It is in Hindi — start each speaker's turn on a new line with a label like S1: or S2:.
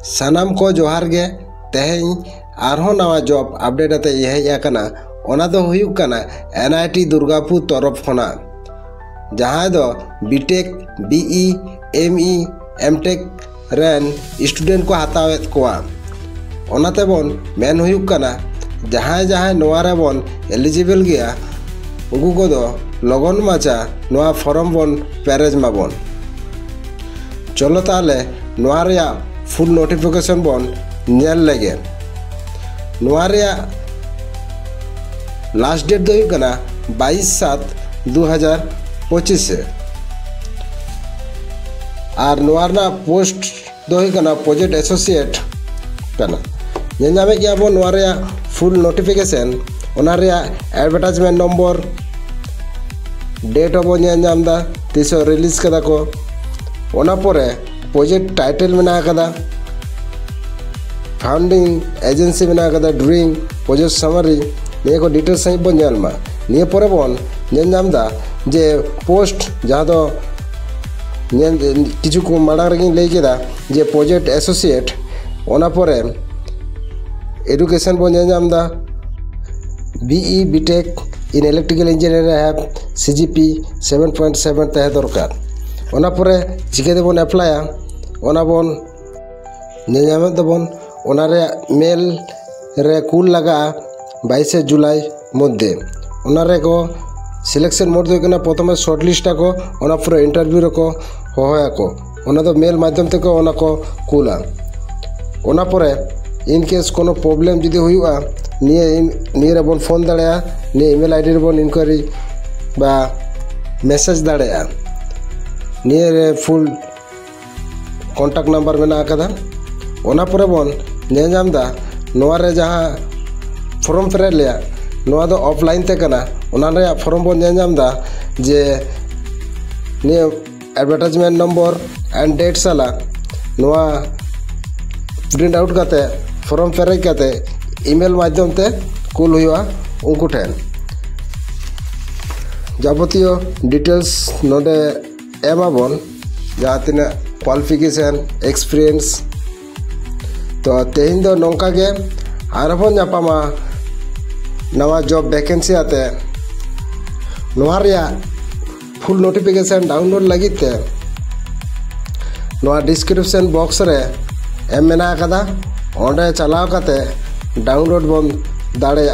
S1: सानाम को जोहार गे तेहें आरहों नवा जॉब अपडेट आते यह आकना ओना दो हुयुक कना NIT दुर्गापुर तरफ होना जहां दो बीटेक BE ME MTech रेन स्टूडेंट को हतावेत कोआ ओनाते बोन मेन हुयुक कना जहां जहां नोआ रे बोन एलिजिबल गया उगु को दो लगन माचा नोआ फॉर्म बोन पेरेज माबोन चलो ताले नोआ रे फुल नोटिफिकेशन बोन नेल लेगे नोआ रे लास्ट डेट दो हुयुक कना 22/7/2025 से और नोआ ना पोस्ट दो हुयुक कना प्रोजेक्ट एसोसिएट कना ये नामे क्या बो नोआ रे फुल नोटिफिकेशन ओना रे एडवर्टाइजमेंट नंबर डेट बो नाम दा तीसो रिलीज कदा को ओना परे प्रोजेक्ट टाइटल मेना कदा फाउंडिंग एजेंसी मेना कदा ड्राइंग प्रोजेक्ट समरी निये को डिटेल्स सही बन जालमा निये परे बोन नाम दा जे पोस्ट जहां दो किछु को माडा रगी लई केदा जे प्रोजेक्ट एसोसिएट ओना परे एजुकेशन बन नाम दा BE BTech in electrical engineer है CGP 7.7 तहे दरकार ओना परे चिके बोन अप्लाया ओना बोन नाम दबोन ओना रे मेल रे कुल लगा 22 जुलाई मध्य ओना रे को सिलेक्शन मोड दो कना प्रथम शॉर्टलिस्ट को ओना पूरा इंटरव्यू रे को होया को ओना तो मेल माध्यम ते को ओना को कुला ओना परे इन केस कोनो प्रॉब्लम जदि हुआ निये रे बोन फोन दाड़े निये ईमेल आईडी रे बोन इंक्वायरी बा मेसेज दाड़े निये रे फुल कॉन्टैक्ट नंबर मेना कदा ओना परे बोन नेजाम दा नोआ रे जहां फॉर्म पेरे लिया नोआ दो ऑफलाइन ते कना ओना रे फॉर्म बोन नेजाम दा जे निये एडवर्टाइजमेंट नंबर एंड डेट साला नोआ प्रिंट आउट करते फॉर्म पेरे करते ईमेल माध्यम ते कुल हुआ उनको ठेन जाबतीय डिटेल्स नोडे एमाबोन जहाँ तीन क्वालिफिकेशन एक्सपीरियंस तो तेहिन दो नौका के आरबोन नापामा नवा जॉब वैकेंसी आते नोआ रे फुल नोटिफिकेशन डाउनलोड लगिते नोआ डिस्क्रिप्शन बॉक्स रे एम मेना कदा ओंडे चलाव कते डाउनलोड बन दाड़े